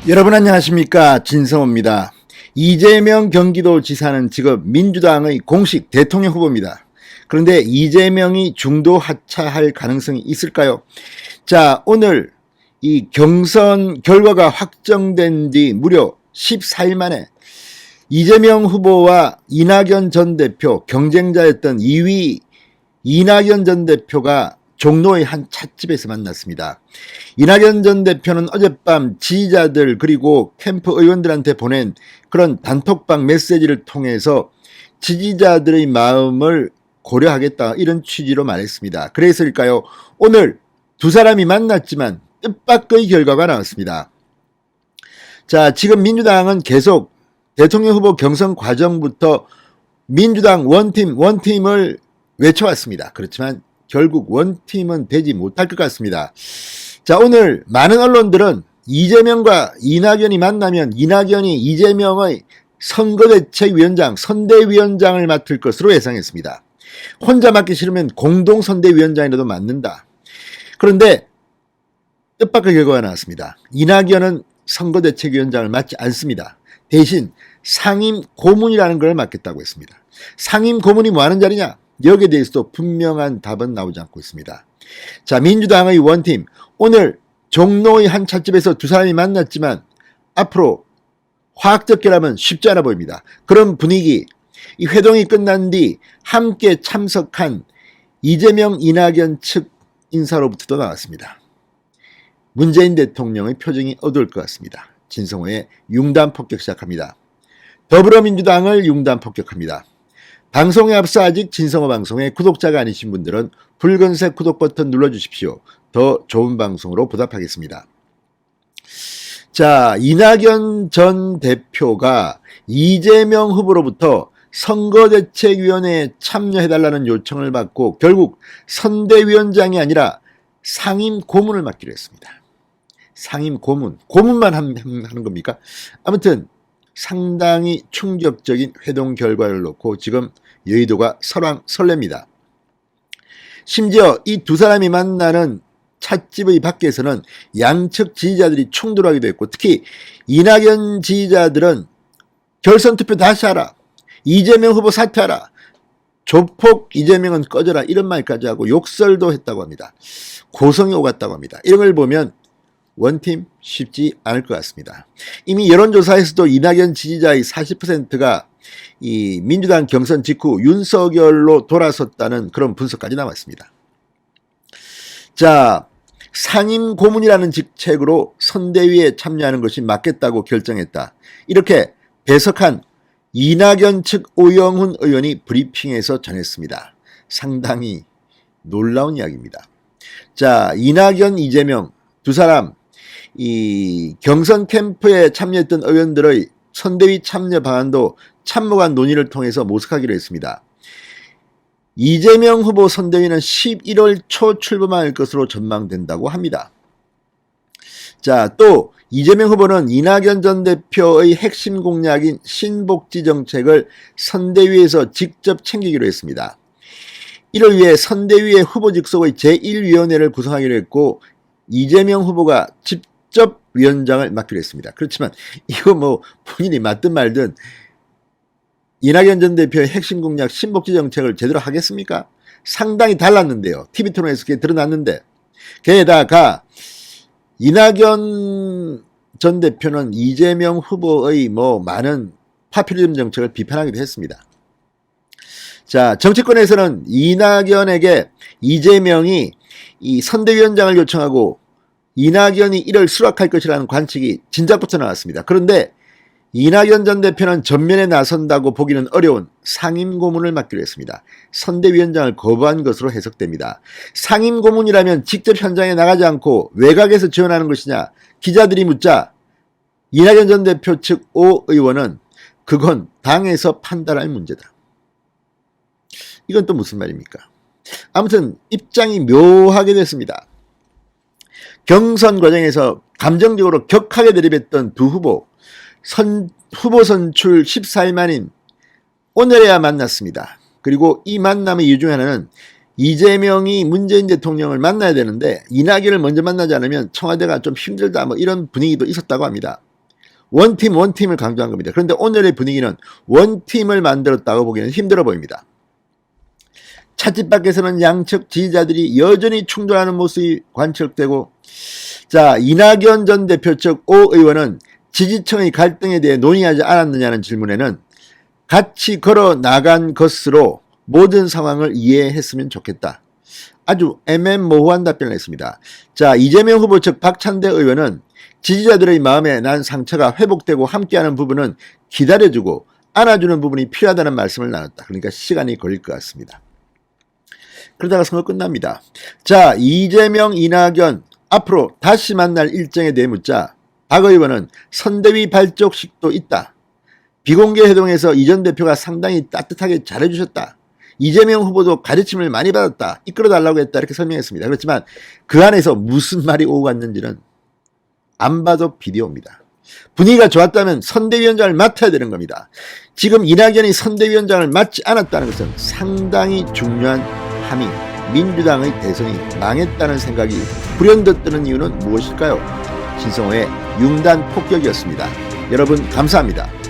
여러분 안녕하십니까, 진성호입니다. 이재명 경기도지사는 지금 민주당의 공식 대통령 후보입니다. 그런데 이재명이 중도 하차할 가능성이 있을까요? 자, 오늘 이 경선 결과가 확정된 뒤 무려 14일 만에 이재명 후보와 이낙연 전 대표, 경쟁자였던 2위 이낙연 전 대표가 종로의 한 찻집에서 만났습니다. 이낙연 전 대표는 어젯밤 지지자들 그리고 캠프 의원들한테 보낸 그런 단톡방 메시지를 통해서 지지자들의 마음을 고려하겠다, 이런 취지로 말했습니다. 그래서일까요? 오늘 두 사람이 만났지만 뜻밖의 결과가 나왔습니다. 자, 지금 민주당은 계속 대통령 후보 경선 과정부터 민주당 원팀을 외쳐왔습니다. 그렇지만 결국 원팀은 되지 못할 것 같습니다. 자, 오늘 많은 언론들은 이재명과 이낙연이 만나면 이낙연이 이재명의 선거대책위원장, 선대위원장을 맡을 것으로 예상했습니다. 혼자 맡기 싫으면 공동선대위원장이라도 맡는다. 그런데 뜻밖의 결과가 나왔습니다. 이낙연은 선거대책위원장을 맡지 않습니다. 대신 상임고문이라는 걸 맡겠다고 했습니다. 상임고문이 뭐 하는 자리냐? 여기에 대해서도 분명한 답은 나오지 않고 있습니다. 자, 민주당의 원팀, 오늘 종로의 한 찻집에서 두 사람이 만났지만 앞으로 화학적 결합은 쉽지 않아 보입니다. 그런 분위기, 이 회동이 끝난 뒤 함께 참석한 이재명, 이낙연 측 인사로부터도 나왔습니다. 문재인 대통령의 표정이 어두울 것 같습니다. 진성호의 융단 폭격 시작합니다. 더불어민주당을 융단 폭격합니다. 방송에 앞서 아직 진성호 방송의 구독자가 아니신 분들은 붉은색 구독 버튼 눌러주십시오. 더 좋은 방송으로 보답하겠습니다. 자, 이낙연 전 대표가 이재명 후보로부터 선거대책위원회에 참여해달라는 요청을 받고 결국 선대위원장이 아니라 상임고문을 맡기로 했습니다. 고문만 하는 겁니까? 아무튼 상당히 충격적인 회동 결과를 놓고 지금 여의도가 설렙니다. 심지어 이 두 사람이 만나는 찻집의 밖에서는 양측 지지자들이 충돌하기도 했고, 특히 이낙연 지지자들은 결선 투표 다시 하라, 이재명 후보 사퇴하라, 조폭 이재명은 꺼져라, 이런 말까지 하고 욕설도 했다고 합니다. 고성이 오갔다고 합니다. 이런 걸 보면 원팀 쉽지 않을 것 같습니다. 이미 여론조사에서도 이낙연 지지자의 40%가 이 민주당 경선 직후 윤석열로 돌아섰다는 그런 분석까지 나왔습니다. 자, 상임고문이라는 직책으로 선대위에 참여하는 것이 맞겠다고 결정했다, 이렇게 배석한 이낙연 측 오영훈 의원이 브리핑에서 전했습니다. 상당히 놀라운 이야기입니다. 자, 이낙연, 이재명 두 사람 이 경선 캠프에 참여했던 의원들의 선대위 참여 방안도 참모관 논의를 통해서 모색하기로 했습니다. 이재명 후보 선대위는 11월 초 출범할 것으로 전망된다고 합니다. 자, 또 이재명 후보는 이낙연 전 대표의 핵심 공약인 신복지 정책을 선대위에서 직접 챙기기로 했습니다. 이를 위해 선대위의 후보 직속의 제1위원회를 구성하기로 했고, 이재명 후보가 직접 위원장을 맡기로 했습니다. 그렇지만 이거 뭐 본인이 맡든 말든 이낙연 전 대표의 핵심 공약 신복지 정책을 제대로 하겠습니까? 상당히 달랐는데요. TV토론에서 그게 드러났는데, 게다가 이낙연 전 대표는 이재명 후보의 뭐 많은 파퓰리즘 정책을 비판하기도 했습니다. 자, 정치권에서는 이낙연에게 이재명이 이 선대위원장을 요청하고 이낙연이 이를 수락할 것이라는 관측이 진작부터 나왔습니다. 그런데 이낙연 전 대표는 전면에 나선다고 보기는 어려운 상임고문을 맡기로 했습니다. 선대위원장을 거부한 것으로 해석됩니다. 상임고문이라면 직접 현장에 나가지 않고 외곽에서 지원하는 것이냐 기자들이 묻자, 이낙연 전 대표 측 오 의원은 그건 당에서 판단할 문제다. 이건 또 무슨 말입니까? 아무튼 입장이 묘하게 됐습니다. 경선 과정에서 감정적으로 격하게 대립했던 두 후보, 후보 선출 14일 만인 오늘에야 만났습니다. 그리고 이 만남의 이유 중 하나는 이재명이 문재인 대통령을 만나야 되는데 이낙연을 먼저 만나지 않으면 청와대가 좀 힘들다, 뭐 이런 분위기도 있었다고 합니다. 원팀을 강조한 겁니다. 그런데 오늘의 분위기는 원팀을 만들었다고 보기는 힘들어 보입니다. 찻집 밖에서는 양측 지지자들이 여전히 충돌하는 모습이 관측되고, 자, 이낙연 전 대표 측 오 의원은 지지층의 갈등에 대해 논의하지 않았느냐는 질문에는 같이 걸어 나간 것으로 모든 상황을 이해했으면 좋겠다. 아주 애매모호한 답변을 했습니다. 자, 이재명 후보 측 박찬대 의원은 지지자들의 마음에 난 상처가 회복되고 함께하는 부분은 기다려주고 안아주는 부분이 필요하다는 말씀을 나눴다. 그러니까 시간이 걸릴 것 같습니다. 그러다가 선거 끝납니다. 자, 이재명, 이낙연 앞으로 다시 만날 일정에 대해 묻자 박 의원은 선대위 발족식도 있다. 비공개 회동에서 이 전 대표가 상당히 따뜻하게 잘해주셨다. 이재명 후보도 가르침을 많이 받았다. 이끌어달라고 했다. 이렇게 설명했습니다. 그렇지만 그 안에서 무슨 말이 오고 갔는지는 안 봐도 비디오입니다. 분위기가 좋았다면 선대위원장을 맡아야 되는 겁니다. 지금 이낙연이 선대위원장을 맡지 않았다는 것은 상당히 중요한 함이 민주당의 대선이 망했다는 생각이 불현듯 드는 이유는 무엇일까요? 진성호의 융단 폭격이었습니다. 여러분 감사합니다.